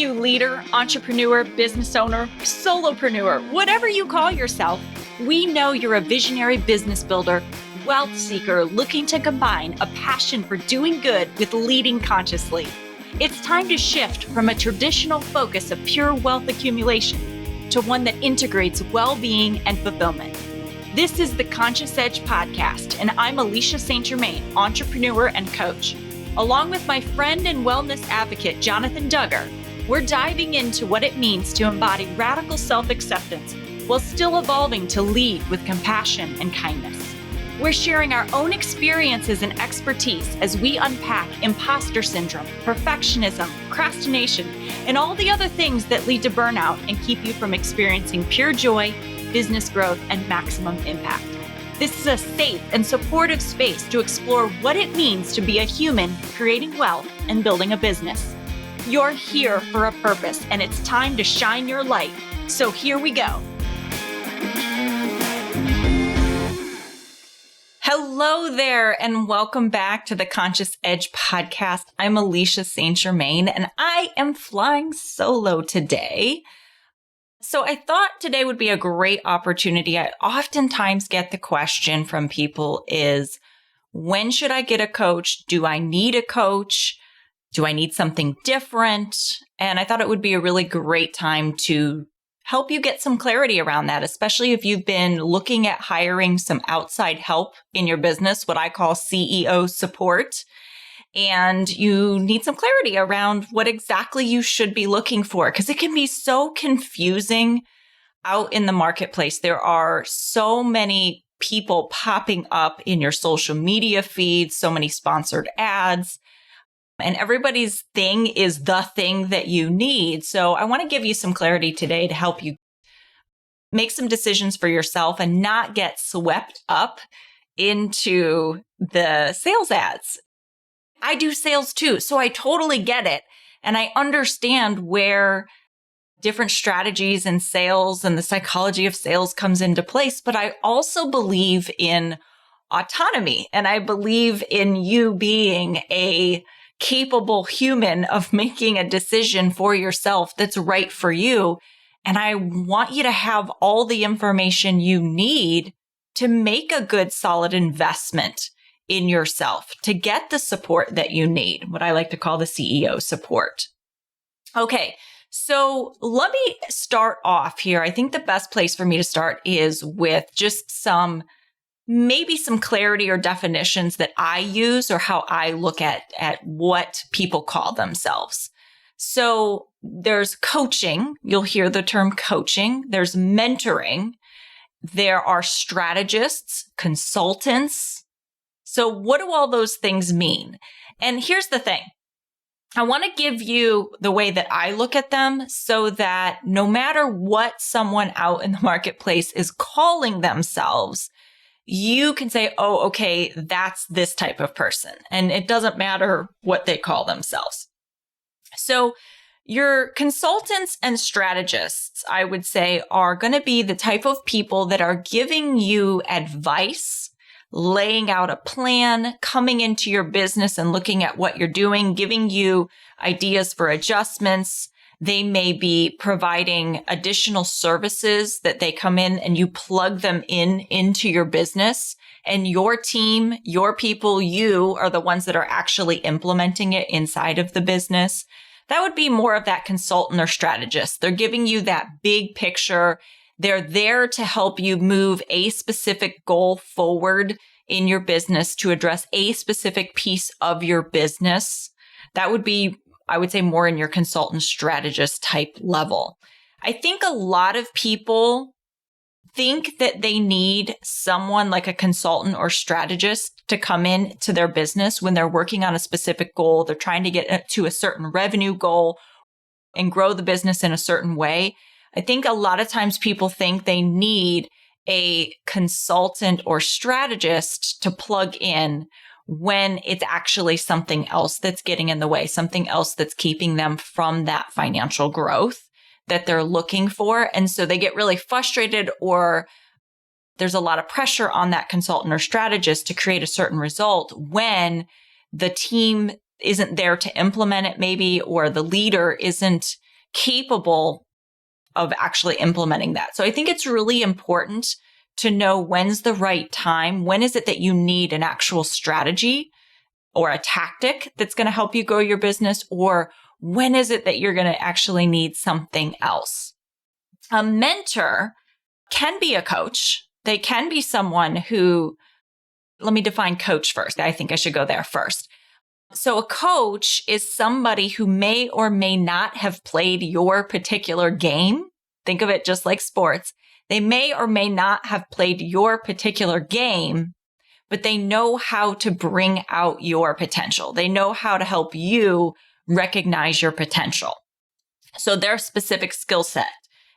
you, leader, entrepreneur, business owner, solopreneur, whatever you call yourself, we know you're a visionary business builder, wealth seeker looking to combine a passion for doing good with leading consciously. It's time to shift from a traditional focus of pure wealth accumulation to one that integrates well-being and fulfillment. This is the Conscious Edge podcast, and I'm Alecia St. Germain, entrepreneur and coach. Along with my friend and wellness advocate, Jonathan Duggar, we're diving into what it means to embody radical self-acceptance while still evolving to lead with compassion and kindness. We're sharing our own experiences and expertise as we unpack imposter syndrome, perfectionism, procrastination, and all the other things that lead to burnout and keep you from experiencing pure joy, business growth, and maximum impact. This is a safe and supportive space to explore what it means to be a human creating wealth and building a business. You're here for a purpose, and it's time to shine your light. So here we go. Hello there, and welcome back to the Conscious Edge podcast. I'm Alecia St. Germain, and I am flying solo today. So I thought today would be a great opportunity. I oftentimes get the question from people is, when should I get a coach? Do I need a coach? Do I need something different? And I thought it would be a really great time to help you get some clarity around that, especially if you've been looking at hiring some outside help in your business, what I call CEO support. And you need some clarity around what exactly you should be looking for, because it can be so confusing out in the marketplace. There are so many people popping up in your social media feeds, so many sponsored ads, and everybody's thing is the thing that you need. So I want to give you some clarity today to help you make some decisions for yourself and not get swept up into the sales ads. I do sales too, so I totally get it. And I understand where different strategies in sales and the psychology of sales comes into place. But I also believe in autonomy, and I believe in you being a capable human of making a decision for yourself that's right for you. And I want you to have all the information you need to make a good, solid investment in yourself, to get the support that you need, what I like to call the CEO support. Okay, so let me start off here. I think the best place for me to start is with just maybe some clarity or definitions that I use or how I look at what people call themselves. So there's coaching. You'll hear the term coaching. There's mentoring. There are strategists, consultants. So what do all those things mean? And here's the thing. I want to give you the way that I look at them so that no matter what someone out in the marketplace is calling themselves, you can say, oh, okay, that's this type of person. And it doesn't matter what they call themselves. So your consultants and strategists, I would say, are going to be the type of people that are giving you advice, laying out a plan, coming into your business and looking at what you're doing, giving you ideas for adjustments. They may be providing additional services that they come in and you plug them into your business, and your team, your people, you are the ones that are actually implementing it inside of the business. That would be more of that consultant or strategist. They're giving you that big picture. They're there to help you move a specific goal forward in your business to address a specific piece of your business. That would be, I would say, more in your consultant strategist type level. I think a lot of people think that they need someone like a consultant or strategist to come in to their business when they're working on a specific goal. They're trying to get to a certain revenue goal and grow the business in a certain way. I think a lot of times people think they need a consultant or strategist to plug in when it's actually something else that's getting in the way, something else that's keeping them from that financial growth that they're looking for. And so they get really frustrated, or there's a lot of pressure on that consultant or strategist to create a certain result when the team isn't there to implement it maybe, or the leader isn't capable of actually implementing that. So I think it's really important to know when's the right time. When is it that you need an actual strategy or a tactic that's going to help you grow your business? Or when is it that you're going to actually need something else? A mentor can be a coach. They can be someone who, let me define coach first. I think I should go there first. So a coach is somebody who may or may not have played your particular game. Think of it just like sports. They may or may not have played your particular game, but they know how to bring out your potential. They know how to help you recognize your potential. So their specific skill set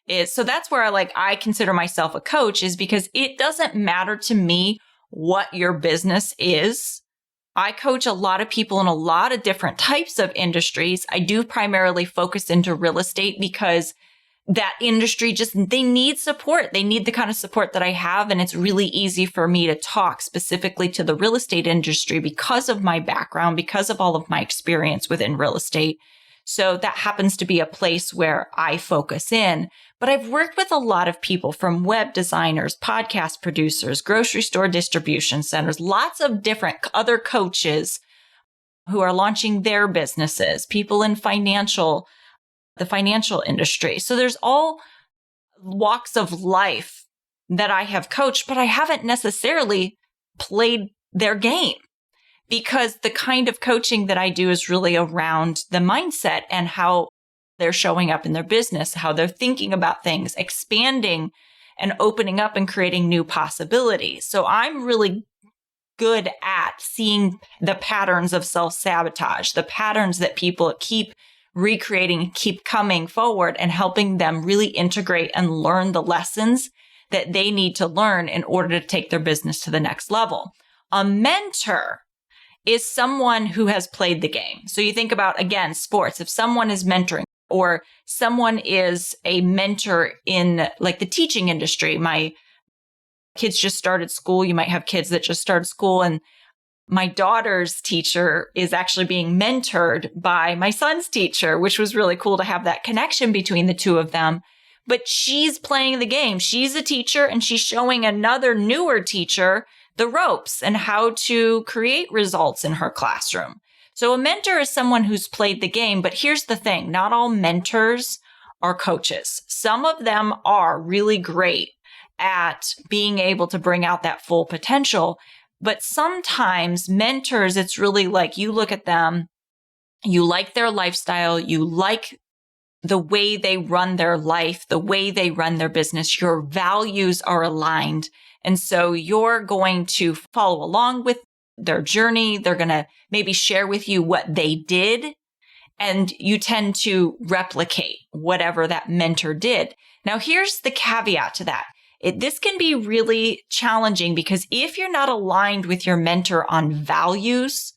is, so that's where I consider myself a coach, is because it doesn't matter to me what your business is. I coach a lot of people in a lot of different types of industries. I do primarily focus into real estate because that industry they need support. They need the kind of support that I have. And it's really easy for me to talk specifically to the real estate industry because of my background, because of all of my experience within real estate. So that happens to be a place where I focus in. But I've worked with a lot of people, from web designers, podcast producers, grocery store distribution centers, lots of different other coaches who are launching their businesses, people in the financial industry. So there's all walks of life that I have coached, but I haven't necessarily played their game, because the kind of coaching that I do is really around the mindset and how they're showing up in their business, how they're thinking about things, expanding and opening up and creating new possibilities. So I'm really good at seeing the patterns of self-sabotage, the patterns that people keep recreating, keep coming forward, and helping them really integrate and learn the lessons that they need to learn in order to take their business to the next level. A mentor is someone who has played the game. So you think about, again, sports. If someone is mentoring, or someone is a mentor in the teaching industry. My kids just started school. You might have kids that just started school, and my daughter's teacher is actually being mentored by my son's teacher, which was really cool to have that connection between the two of them. But she's playing the game. She's a teacher, and she's showing another newer teacher the ropes and how to create results in her classroom. So a mentor is someone who's played the game, but here's the thing. Not all mentors are coaches. Some of them are really great at being able to bring out that full potential. But sometimes mentors, it's really like you look at them, you like their lifestyle, you like the way they run their life, the way they run their business, your values are aligned. And so you're going to follow along with their journey. They're going to maybe share with you what they did, and you tend to replicate whatever that mentor did. Now, here's the caveat to that. This can be really challenging, because if you're not aligned with your mentor on values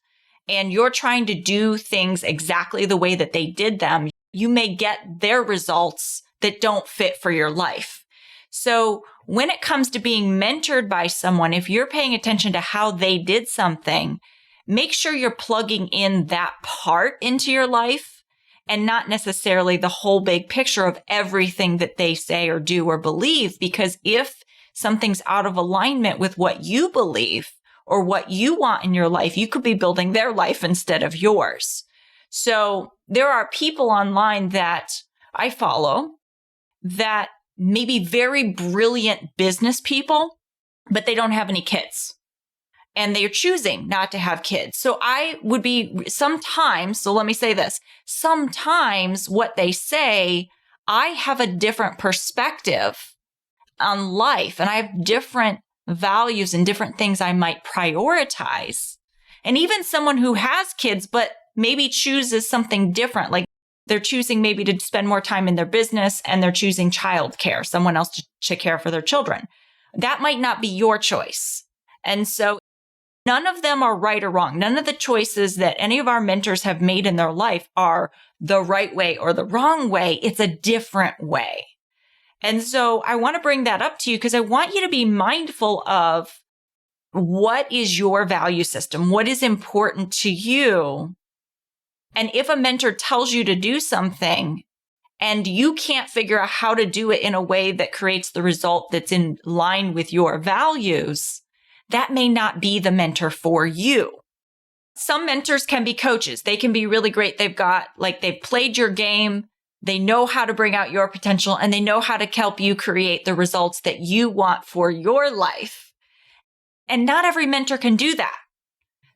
and you're trying to do things exactly the way that they did them, you may get their results that don't fit for your life. So when it comes to being mentored by someone, if you're paying attention to how they did something, make sure you're plugging in that part into your life and not necessarily the whole big picture of everything that they say or do or believe. Because if something's out of alignment with what you believe or what you want in your life, you could be building their life instead of yours. So there are people online that I follow that may be very brilliant business people, but they don't have any kids. And they're choosing not to have kids. So I would be sometimes, so let me say this, sometimes what they say, I have a different perspective on life, and I have different values and different things I might prioritize. And even someone who has kids, but maybe chooses something different, like they're choosing maybe to spend more time in their business and they're choosing childcare, someone else to care for their children. That might not be your choice. And so none of them are right or wrong. None of the choices that any of our mentors have made in their life are the right way or the wrong way. It's a different way. And so I want to bring that up to you because I want you to be mindful of what is your value system? What is important to you? And if a mentor tells you to do something and you can't figure out how to do it in a way that creates the result that's in line with your values, that may not be the mentor for you. Some mentors can be coaches. They can be really great. They've played your game. They know how to bring out your potential, and they know how to help you create the results that you want for your life. And not every mentor can do that.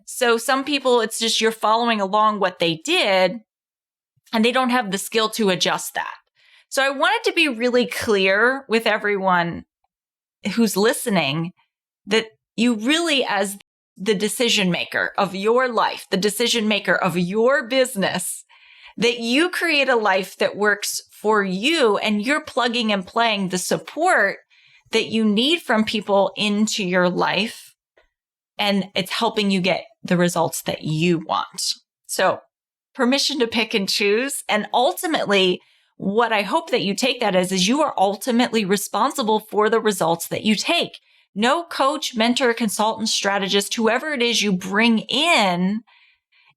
So some people, it's just you're following along what they did, and they don't have the skill to adjust that. So I wanted to be really clear with everyone who's listening that you really, as the decision maker of your life, the decision maker of your business, that you create a life that works for you, and you're plugging and playing the support that you need from people into your life, and it's helping you get the results that you want. So permission to pick and choose. And ultimately, what I hope that you take that as is you are ultimately responsible for the results that you take. No coach, mentor, consultant, strategist, whoever it is you bring in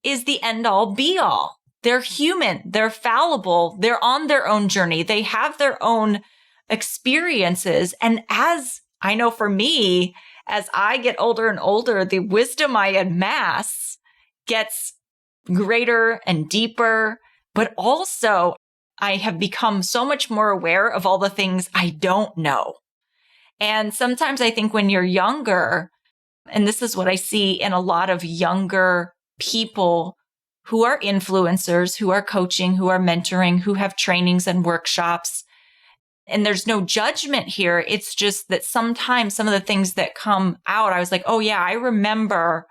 is the end all be all. They're human. They're fallible. They're on their own journey. They have their own experiences. And as I know for me, as I get older and older, the wisdom I amass gets greater and deeper, but also I have become so much more aware of all the things I don't know. And sometimes I think when you're younger, and this is what I see in a lot of younger people who are influencers, who are coaching, who are mentoring, who have trainings and workshops. And there's no judgment here. It's just that sometimes some of the things that come out, I was like, oh yeah, I remember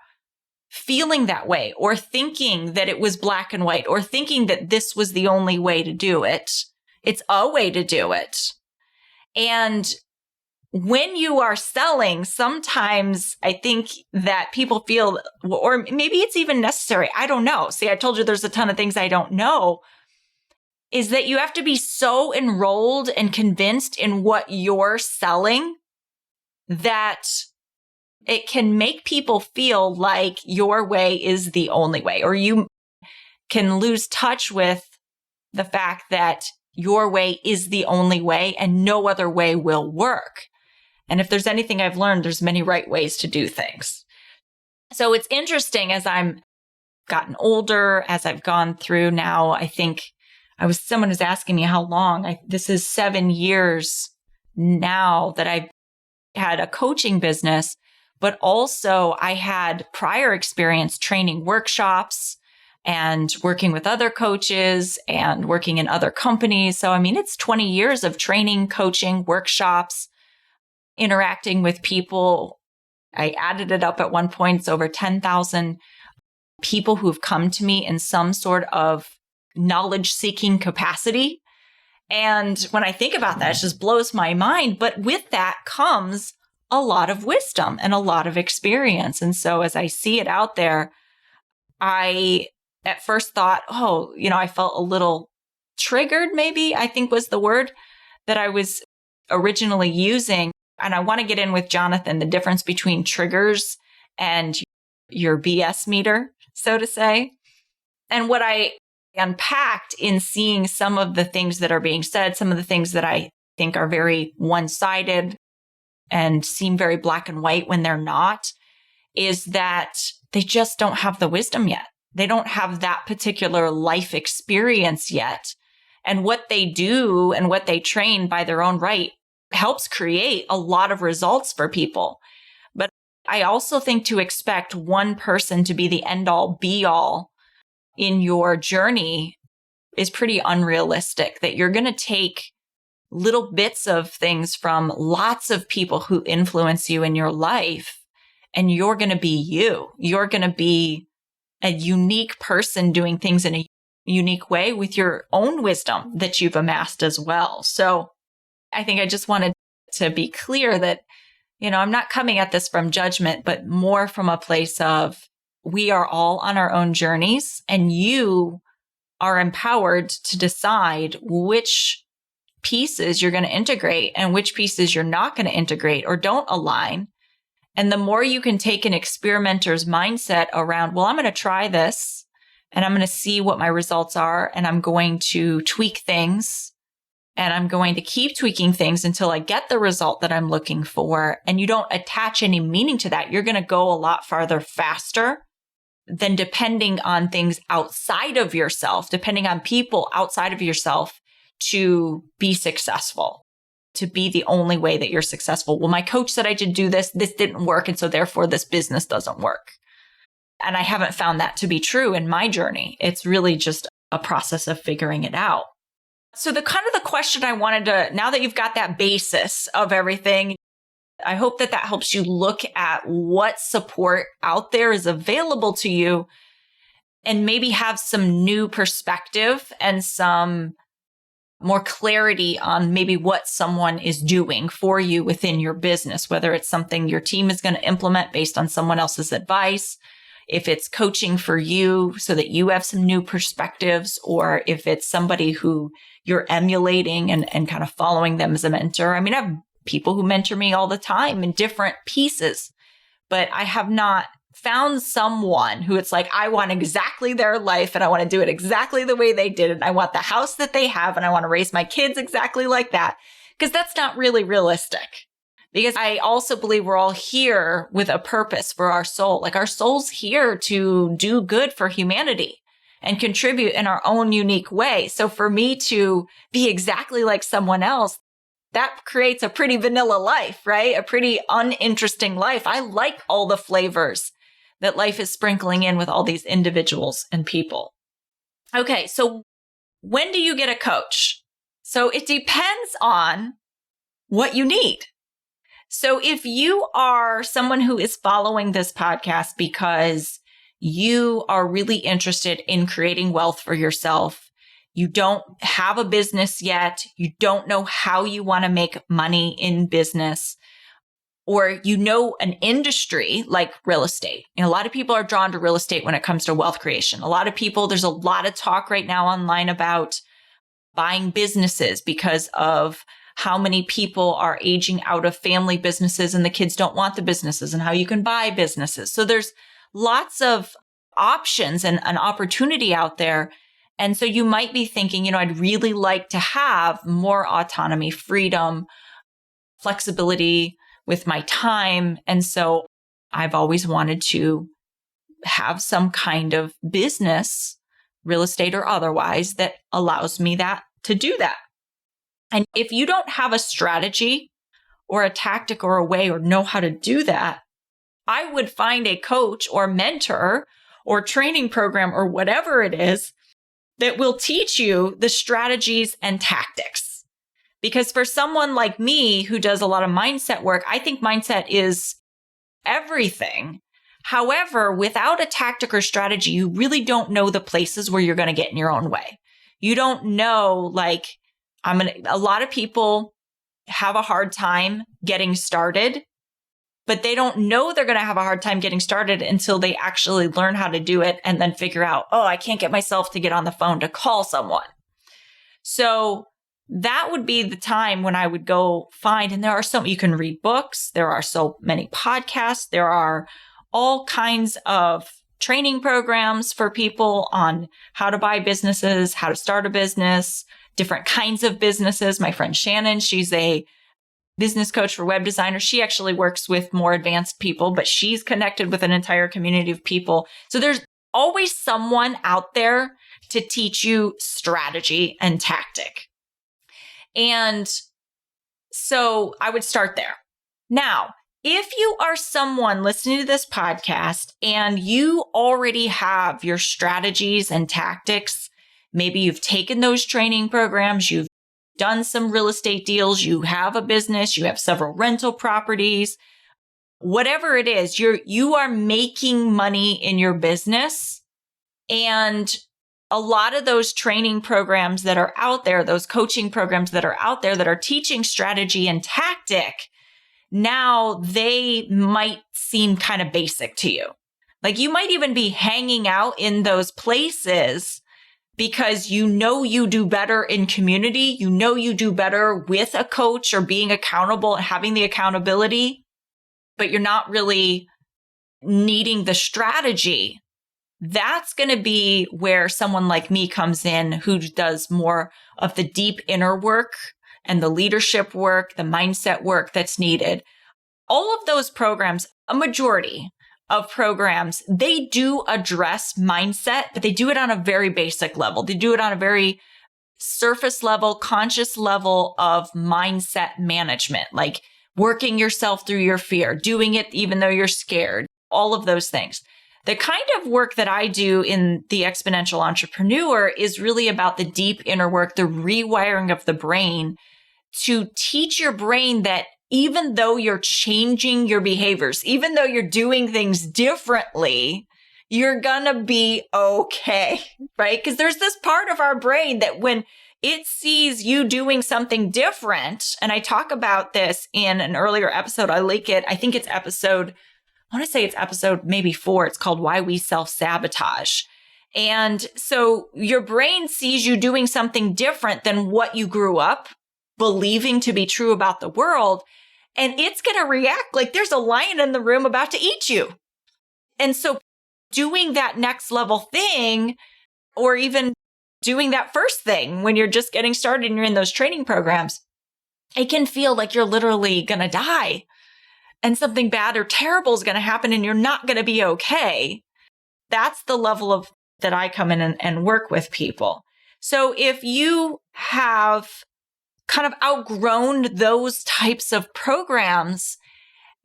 feeling that way, or thinking that it was black and white, or thinking that this was the only way to do it. It's a way to do it. And when you are selling, sometimes I think that people feel, or maybe it's even necessary. I don't know. See, I told you there's a ton of things I don't know, is that you have to be so enrolled and convinced in what you're selling that it can make people feel like your way is the only way, or you can lose touch with the fact that your way is the only way and no other way will work. And if there's anything I've learned, there's many right ways to do things. So it's interesting as I'm gotten older, as I've gone through now, I think someone was asking me how long, this is 7 years now that I've had a coaching business, but also I had prior experience training workshops and working with other coaches and working in other companies. So, I mean, it's 20 years of training, coaching, workshops, interacting with people. I added it up at one point. It's over 10,000 people who've come to me in some sort of knowledge-seeking capacity. And when I think about that, it just blows my mind. But with that comes a lot of wisdom and a lot of experience. And so as I see it out there, I at first thought, I felt a little triggered, maybe, I think was the word that I was originally using. And I want to get in with Jonathan, the difference between triggers and your BS meter, so to say. And what I unpacked in seeing some of the things that are being said, some of the things that I think are very one-sided and seem very black and white when they're not, is that they just don't have the wisdom yet. They don't have that particular life experience yet. And what they do and what they train by their own right helps create a lot of results for people. But I also think to expect one person to be the end all be all in your journey is pretty unrealistic, that you're going to take little bits of things from lots of people who influence you in your life, and you're going to be you. You're going to be a unique person doing things in a unique way with your own wisdom that you've amassed as well. So I think I just wanted to be clear that, I'm not coming at this from judgment, but more from a place of we are all on our own journeys, and you are empowered to decide which pieces you're going to integrate and which pieces you're not going to integrate or don't align. And the more you can take an experimenter's mindset around, well, I'm going to try this and I'm going to see what my results are, and I'm going to tweak things, and I'm going to keep tweaking things until I get the result that I'm looking for. And you don't attach any meaning to that. You're going to go a lot farther faster than depending on things outside of yourself, depending on people outside of yourself to be successful, to be the only way that you're successful. Well, my coach said I should do this. This didn't work. And so therefore this business doesn't work. And I haven't found that to be true in my journey. It's really just a process of figuring it out. So the question I wanted to, now that you've got that basis of everything, I hope that helps you look at what support out there is available to you and maybe have some new perspective and some more clarity on maybe what someone is doing for you within your business, whether it's something your team is going to implement based on someone else's advice, if it's coaching for you so that you have some new perspectives, or if it's somebody who you're emulating and kind of following them as a mentor. I mean, I have people who mentor me all the time in different pieces, but I have not found someone who it's like, I want exactly their life and I want to do it exactly the way they did it. And I want the house that they have and I want to raise my kids exactly like that, because that's not really realistic. Because I also believe we're all here with a purpose for our soul. Like our soul's here to do good for humanity and contribute in our own unique way. So for me to be exactly like someone else, that creates a pretty vanilla life, right? A pretty uninteresting life. I like all the flavors that life is sprinkling in with all these individuals and people. Okay, so when do you get a coach? So it depends on what you need. So if you are someone who is following this podcast because you are really interested in creating wealth for yourself, you don't have a business yet, you don't know how you want to make money in business, or you know an industry like real estate. A lot of people are drawn to real estate when it comes to wealth creation. A lot of people, there's a lot of talk right now online about buying businesses because of how many people are aging out of family businesses and the kids don't want the businesses, and how you can buy businesses. So there's lots of options and an opportunity out there. And so you might be thinking, I'd really like to have more autonomy, freedom, flexibility with my time. And so I've always wanted to have some kind of business, real estate or otherwise, that allows me to do that. And if you don't have a strategy or a tactic or a way or know how to do that, I would find a coach or mentor or training program or whatever it is that will teach you the strategies and tactics. Because for someone like me who does a lot of mindset work, I think mindset is everything. However, without a tactic or strategy, you really don't know the places where you're going to get in your own way. You don't know, a lot of people have a hard time getting started, but they don't know they're going to have a hard time getting started until they actually learn how to do it and then figure out, I can't get myself to get on the phone to call someone. So that would be the time when I would go find, and you can read books. There are so many podcasts. There are all kinds of training programs for people on how to buy businesses, how to start a business, different kinds of businesses. My friend Shannon, she's a business coach for web designers. She actually works with more advanced people, but she's connected with an entire community of people. So there's always someone out there to teach you strategy and tactic. And so I would start there. Now, if you are someone listening to this podcast and you already have your strategies and tactics, maybe you've taken those training programs, you've done some real estate deals, you have a business, you have several rental properties, whatever it is, you are making money in your business. And a lot of those training programs that are out there, those coaching programs that are out there that are teaching strategy and tactic, now they might seem kind of basic to you. Like you might even be hanging out in those places because you do better in community. You do better with a coach or being accountable and having the accountability, but you're not really needing the strategy that's going to be where someone like me comes in who does more of the deep inner work and the leadership work, the mindset work that's needed. All of those programs, a majority of programs, they do address mindset, but they do it on a very basic level. They do it on a very surface level, conscious level of mindset management, like working yourself through your fear, doing it even though you're scared, all of those things. The kind of work that I do in the Exponential Entrepreneur is really about the deep inner work, the rewiring of the brain to teach your brain that even though you're changing your behaviors, even though you're doing things differently, you're gonna be okay, right? Because there's this part of our brain that when it sees you doing something different, and I talk about this in an earlier episode, I link it, I think it's episode, I want to say it's episode maybe 4. It's called Why We Self-Sabotage. And so your brain sees you doing something different than what you grew up believing to be true about the world. And it's going to react like there's a lion in the room about to eat you. And so doing that next level thing, or even doing that first thing when you're just getting started and you're in those training programs, it can feel like you're literally going to die and something bad or terrible is going to happen and you're not going to be okay. That's the level of that I come in and work with people. So if you have kind of outgrown those types of programs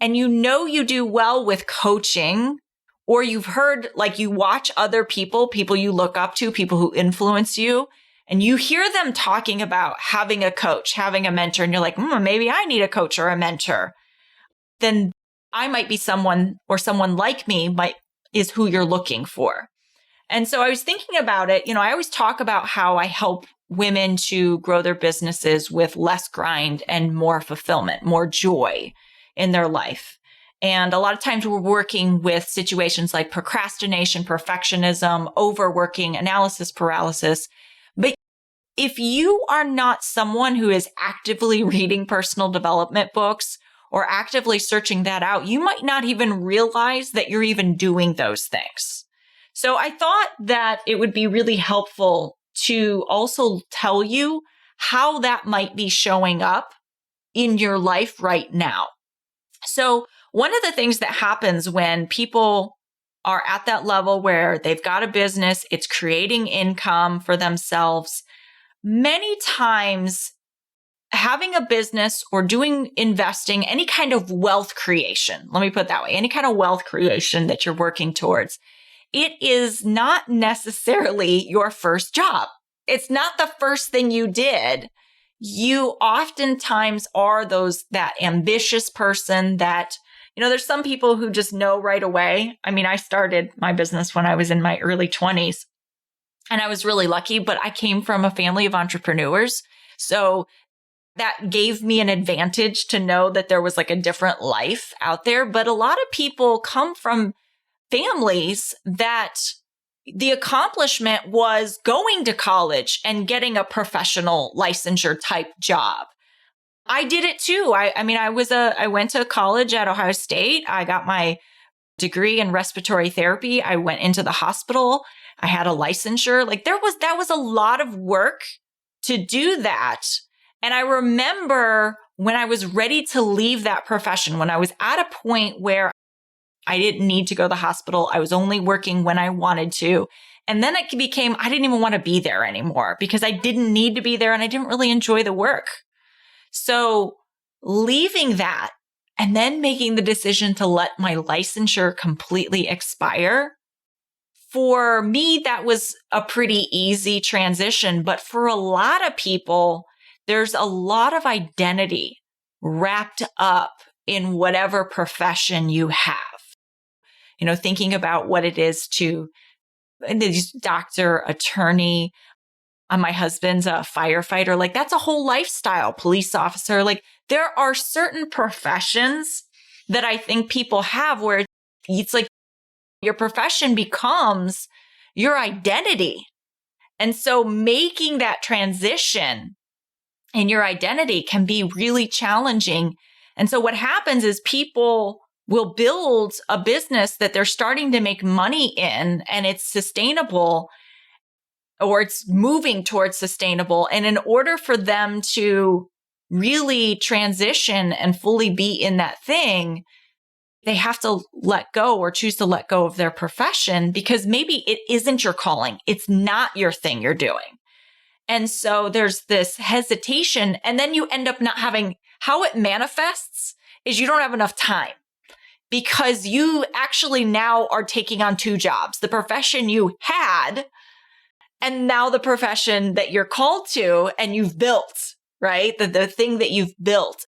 and you know you do well with coaching, or you've heard, like you watch other people you look up to, people who influence you, and you hear them talking about having a coach, having a mentor, and you're like, maybe I need a coach or a mentor, then I might be someone, or someone like me is who you're looking for. And so I was thinking about it. I always talk about how I help women to grow their businesses with less grind and more fulfillment, more joy in their life. And a lot of times we're working with situations like procrastination, perfectionism, overworking, analysis paralysis. But if you are not someone who is actively reading personal development books or actively searching that out, you might not even realize that you're even doing those things. So I thought that it would be really helpful to also tell you how that might be showing up in your life right now. So one of the things that happens when people are at that level where they've got a business, it's creating income for themselves, many times having a business or doing investing, any kind of wealth creation, let me put it that way, any kind of wealth creation that you're working towards, it is not necessarily your first job. It's not the first thing you did. You oftentimes are that ambitious person that, there's some people who just know right away. I mean, I started my business when I was in my early 20s and I was really lucky, but I came from a family of entrepreneurs. So that gave me an advantage to know that there was like a different life out there. But a lot of people come from families that the accomplishment was going to college and getting a professional licensure type job. I did it too. I went to college at Ohio State. I got my degree in respiratory therapy. I went into the hospital. I had a licensure. That was a lot of work to do that. And I remember when I was ready to leave that profession, when I was at a point where I didn't need to go to the hospital. I was only working when I wanted to. And then it became, I didn't even want to be there anymore because I didn't need to be there and I didn't really enjoy the work. So leaving that and then making the decision to let my licensure completely expire, for me, that was a pretty easy transition. But for a lot of people, there's a lot of identity wrapped up in whatever profession you have. Thinking about what it is to doctor, attorney. My husband's a firefighter. That's a whole lifestyle. Police officer. There are certain professions that I think people have where it's like your profession becomes your identity. And so making that transition in your identity can be really challenging. And so what happens is people will build a business that they're starting to make money in, and it's sustainable, or it's moving towards sustainable. And in order for them to really transition and fully be in that thing, they have to let go or choose to let go of their profession, because maybe it isn't your calling. It's not your thing you're doing. And so there's this hesitation, and then you end up not having, how it manifests is you don't have enough time, because you actually now are taking on two jobs, the profession you had, and now the profession that you're called to and you've built, right? The thing that you've built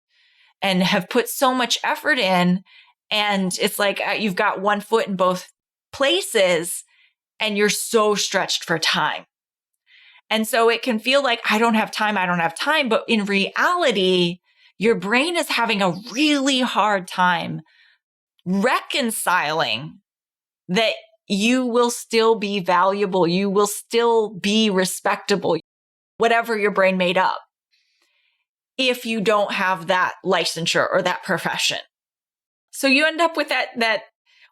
and have put so much effort in. And it's like you've got one foot in both places and you're so stretched for time. And so it can feel like, I don't have time. But in reality, your brain is having a really hard time reconciling that you will still be valuable. You will still be respectable, whatever your brain made up, if you don't have that licensure or that profession. So you end up with that,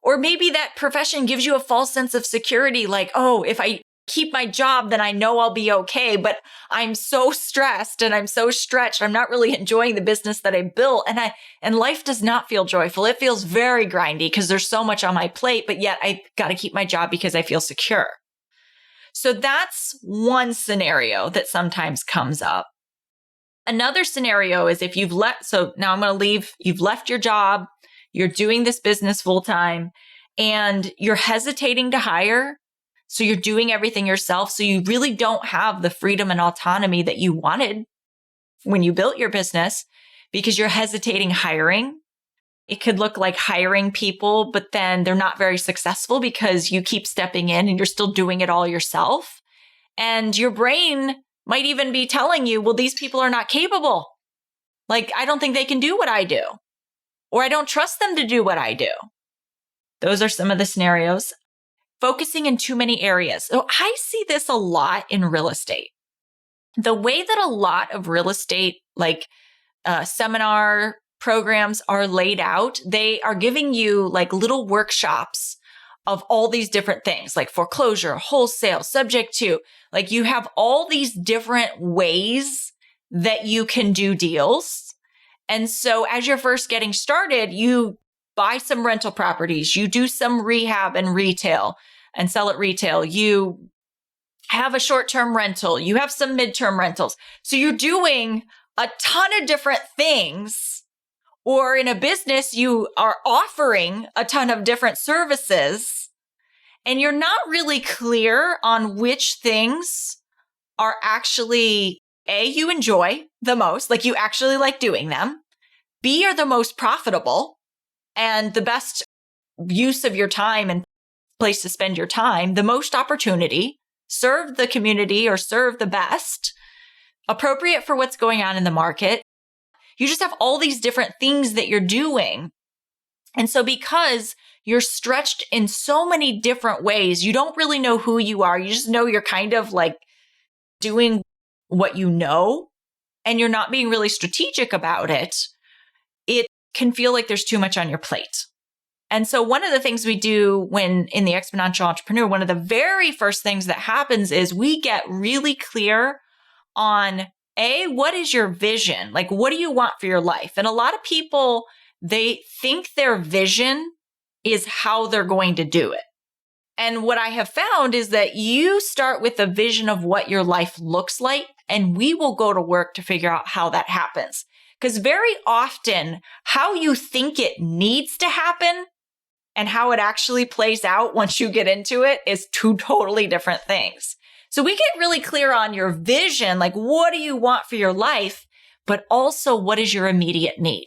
or maybe that profession gives you a false sense of security. Like, oh, if I keep my job, then I know I'll be okay. But I'm so stressed and I'm so stretched. I'm not really enjoying the business that I built. And life does not feel joyful. It feels very grindy because there's so much on my plate, but yet I got to keep my job because I feel secure. So that's one scenario that sometimes comes up. Another scenario is if so now I'm going to leave, you've left your job, you're doing this business full time, and you're hesitating to hire. So you're doing everything yourself. So you really don't have the freedom and autonomy that you wanted when you built your business, because you're hesitating hiring. It could look like hiring people, but then they're not very successful because you keep stepping in and you're still doing it all yourself. And your brain might even be telling you, well, these people are not capable. Like, I don't think they can do what I do, or I don't trust them to do what I do. Those are some of the scenarios. Focusing in too many areas. So I see this a lot in real estate. The way that a lot of real estate, like seminar programs, are laid out, they are giving you like little workshops of all these different things, like foreclosure, wholesale, subject to, like you have all these different ways that you can do deals. And so as you're first getting started, you buy some rental properties, you do some rehab and retail and sell at retail. You have a short-term rental, you have some midterm rentals. So you're doing a ton of different things. Or in a business, you are offering a ton of different services, and you're not really clear on which things are actually, A, you enjoy the most, like you actually like doing them, B, are the most profitable and the best use of your time and place to spend your time, the most opportunity, serve the community or serve the best, appropriate for what's going on in the market. You just have all these different things that you're doing. And so because you're stretched in so many different ways, you don't really know who you are. You just know you're kind of like doing what you know, and you're not being really strategic about it. It can feel like there's too much on your plate. And so one of the things we do when in the Exponential Entrepreneur, one of the very first things that happens is we get really clear on A, what is your vision? Like, what do you want for your life? And a lot of people, they think their vision is how they're going to do it. And what I have found is that you start with a vision of what your life looks like, and we will go to work to figure out how that happens. Because very often, how you think it needs to happen and how it actually plays out once you get into it is two totally different things. So we get really clear on your vision, like what do you want for your life, but also what is your immediate need?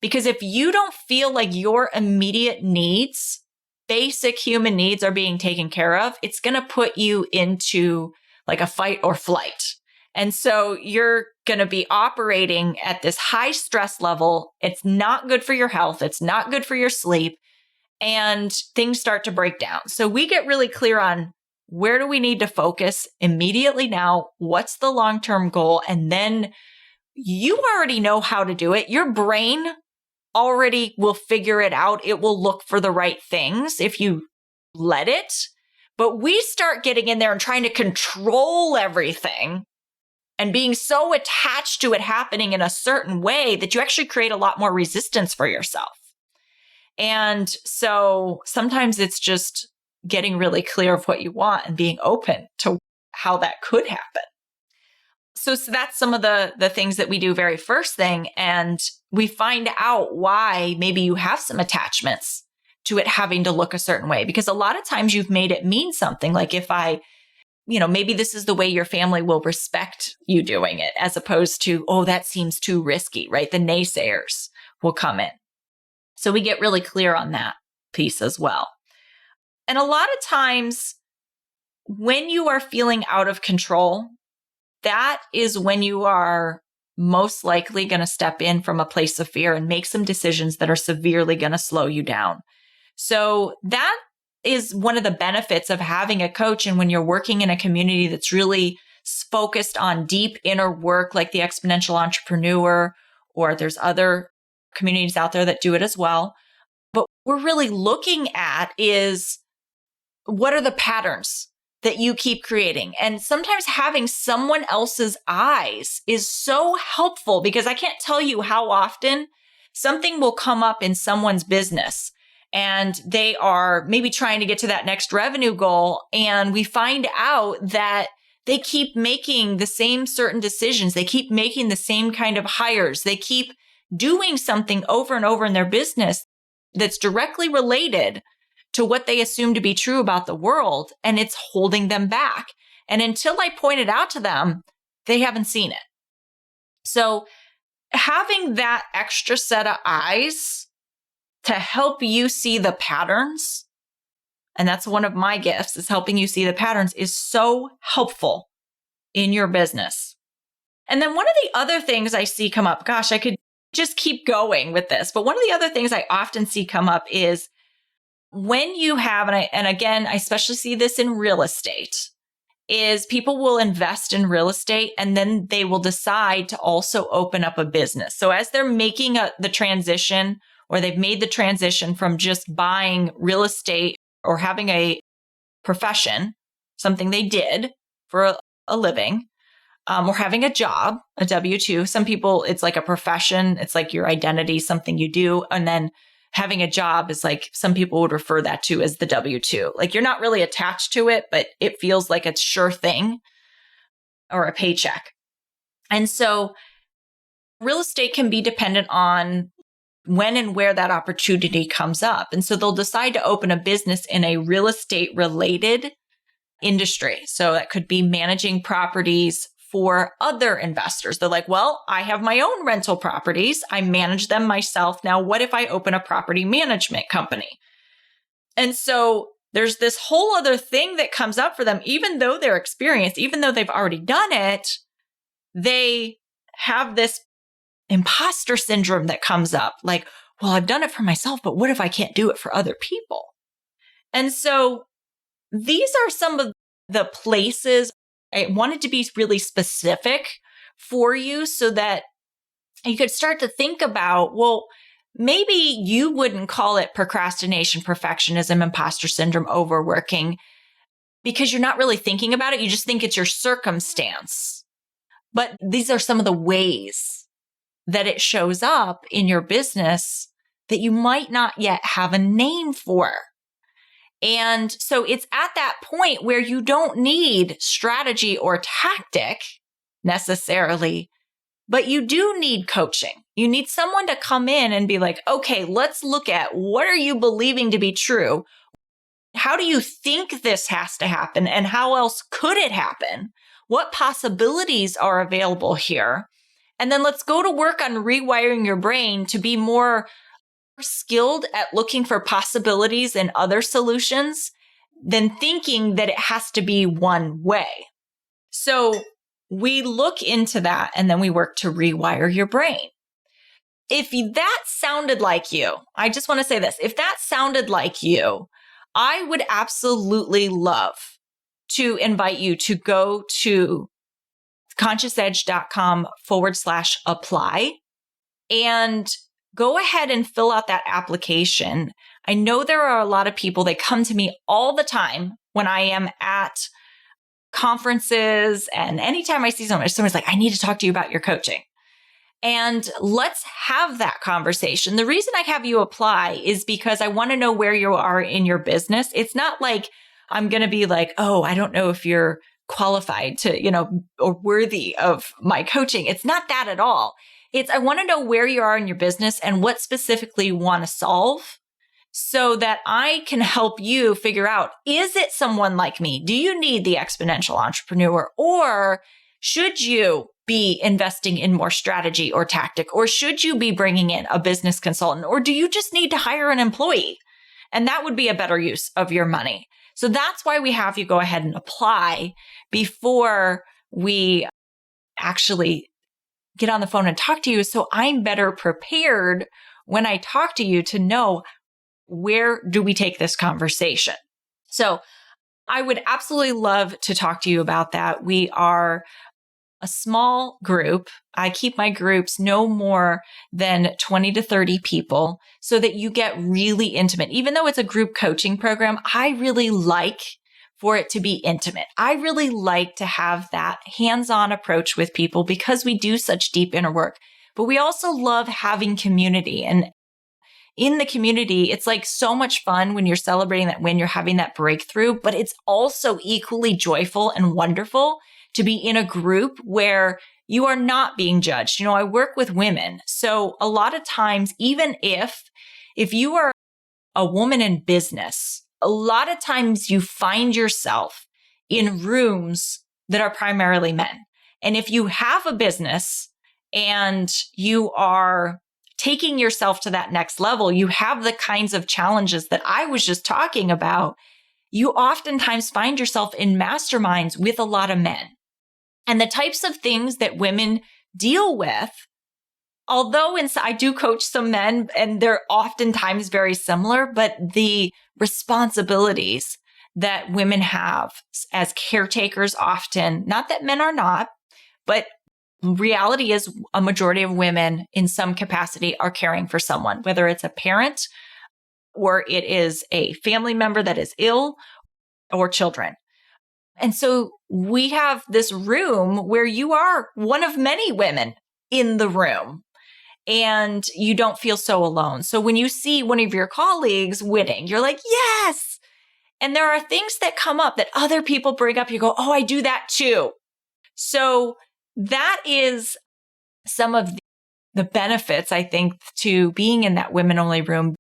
Because if you don't feel like your immediate needs, basic human needs, are being taken care of, it's going to put you into like a fight or flight. And so you're going to be operating at this high stress level. It's not good for your health. It's not good for your sleep. And things start to break down. So we get really clear on where do we need to focus immediately now? What's the long-term goal? And then you already know how to do it. Your brain already will figure it out. It will look for the right things if you let it. But we start getting in there and trying to control everything and being so attached to it happening in a certain way that you actually create a lot more resistance for yourself. And so sometimes it's just getting really clear of what you want and being open to how that could happen. So that's some of the things that we do very first thing. And we find out why maybe you have some attachments to it having to look a certain way. Because a lot of times you've made it mean something. Like if maybe this is the way your family will respect you doing it, as opposed to, oh, that seems too risky, right? The naysayers will come in. So we get really clear on that piece as well. And a lot of times when you are feeling out of control, that is when you are most likely going to step in from a place of fear and make some decisions that are severely going to slow you down. So that is one of the benefits of having a coach. And when you're working in a community that's really focused on deep inner work, like the Exponential Entrepreneur, or there's other communities out there that do it as well. But what we're really looking at is, what are the patterns that you keep creating? And sometimes having someone else's eyes is so helpful, because I can't tell you how often something will come up in someone's business and they are maybe trying to get to that next revenue goal. And we find out that they keep making the same certain decisions. They keep making the same kind of hires. They keep doing something over and over in their business that's directly related to what they assume to be true about the world, and it's holding them back. And until I point it out to them, they haven't seen it. So having that extra set of eyes to help you see the patterns, and that's one of my gifts, is helping you see the patterns, is so helpful in your business. And then one of the other things I see come up, gosh, I could just keep going with this, but one of the other things I often see come up is when you have, and again, I especially see this in real estate, is people will invest in real estate and then they will decide to also open up a business. So as they're making the transition, or they've made the transition from just buying real estate or having a profession, something they did for a living, or having a job, a W-2. Some people, it's like a profession. It's like your identity, something you do. And then having a job is like, some people would refer that to as the W-2. Like you're not really attached to it, but it feels like a sure thing, or a paycheck. And so real estate can be dependent on when and where that opportunity comes up. And so they'll decide to open a business in a real estate related industry. So that could be managing properties for other investors. They're like, well, I have my own rental properties. I manage them myself. Now, what if I open a property management company? And so there's this whole other thing that comes up for them, even though they're experienced, even though they've already done it, they have this imposter syndrome that comes up. Like, well, I've done it for myself, but what if I can't do it for other people? And so these are some of the places I wanted to be really specific for you so that you could start to think about, well, maybe you wouldn't call it procrastination, perfectionism, imposter syndrome, overworking, because you're not really thinking about it. You just think it's your circumstance. But these are some of the ways that it shows up in your business that you might not yet have a name for. And so it's at that point where you don't need strategy or tactic necessarily, but you do need coaching. You need someone to come in and be like, okay, let's look at, what are you believing to be true? How do you think this has to happen? And how else could it happen? What possibilities are available here? And then let's go to work on rewiring your brain to be more skilled at looking for possibilities and other solutions than thinking that it has to be one way. So we look into that and then we work to rewire your brain. If that sounded like you, I just want to say this, if that sounded like you, I would absolutely love to invite you to go to consciousedge.com/apply. And go ahead and fill out that application. I know there are a lot of people that come to me all the time when I am at conferences, and anytime I see someone's like, I need to talk to you about your coaching. And let's have that conversation. The reason I have you apply is because I want to know where you are in your business. It's not like I'm going to be like, oh, I don't know if you're qualified to, or worthy of my coaching. It's not that at all. I want to know where you are in your business and what specifically you want to solve so that I can help you figure out, is it someone like me? Do you need the exponential entrepreneur, or should you be investing in more strategy or tactic, or should you be bringing in a business consultant, or do you just need to hire an employee? And that would be a better use of your money. So that's why we have you go ahead and apply before we actually get on the phone and talk to you. So I'm better prepared when I talk to you to know, where do we take this conversation? So I would absolutely love to talk to you about that. We are a small group. I keep my groups no more than 20 to 30 people so that you get really intimate. Even though it's a group coaching program, I really like for it to be intimate. I really like to have that hands-on approach with people because we do such deep inner work. But we also love having community. And in the community, it's like so much fun when you're celebrating that win, you're having that breakthrough, but it's also equally joyful and wonderful to be in a group where you are not being judged. I work with women. So a lot of times, even if you are a woman in business, a lot of times you find yourself in rooms that are primarily men. And if you have a business and you are taking yourself to that next level, you have the kinds of challenges that I was just talking about. You oftentimes find yourself in masterminds with a lot of men. And the types of things that women deal with, although I do coach some men and they're oftentimes very similar, but the responsibilities that women have as caretakers often, not that men are not, but reality is a majority of women in some capacity are caring for someone, whether it's a parent or it is a family member that is ill or children. And so we have this room where you are one of many women in the room and you don't feel so alone. So when you see one of your colleagues winning, you're like, yes. And there are things that come up that other people bring up. You go, oh, I do that too. So that is some of the benefits, I think, to being in that women-only room,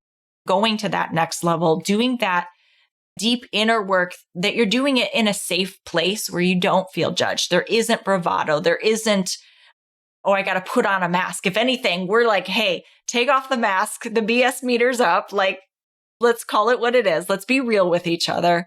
going to that next level, doing that deep inner work, that you're doing it in a safe place where you don't feel judged. There isn't bravado. There isn't, oh, I got to put on a mask. If anything, we're like, hey, take off the mask. The BS meter's up. Like, let's call it what it is. Let's be real with each other.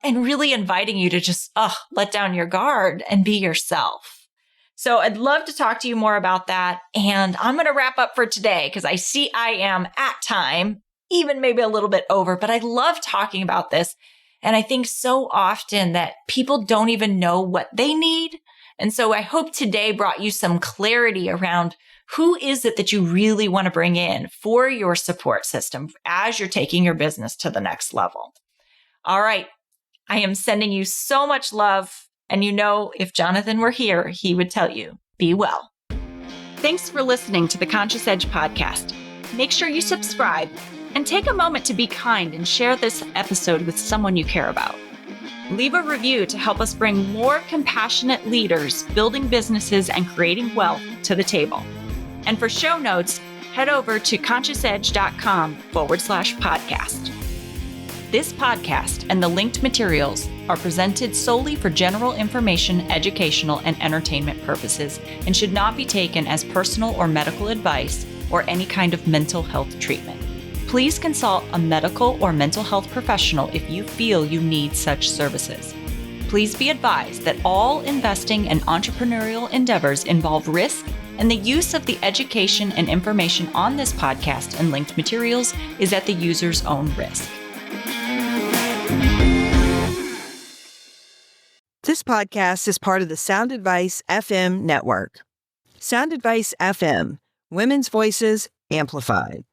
And really inviting you to just let down your guard and be yourself. So I'd love to talk to you more about that. And I'm going to wrap up for today because I see I am at time, even maybe a little bit over, but I love talking about this. And I think so often that people don't even know what they need. And so I hope today brought you some clarity around who is it that you really want to bring in for your support system as you're taking your business to the next level. All right. I am sending you so much love. And if Jonathan were here, he would tell you, be well. Thanks for listening to the Conscious Edge podcast. Make sure you subscribe and take a moment to be kind and share this episode with someone you care about. Leave a review to help us bring more compassionate leaders building businesses and creating wealth to the table. And for show notes, head over to consciousedge.com/podcast. This podcast and the linked materials are presented solely for general information, educational, and entertainment purposes and should not be taken as personal or medical advice or any kind of mental health treatment. Please consult a medical or mental health professional if you feel you need such services. Please be advised that all investing and entrepreneurial endeavors involve risk, and the use of the education and information on this podcast and linked materials is at the user's own risk. This podcast is part of the Sound Advice FM network. Sound Advice FM, women's voices, amplified.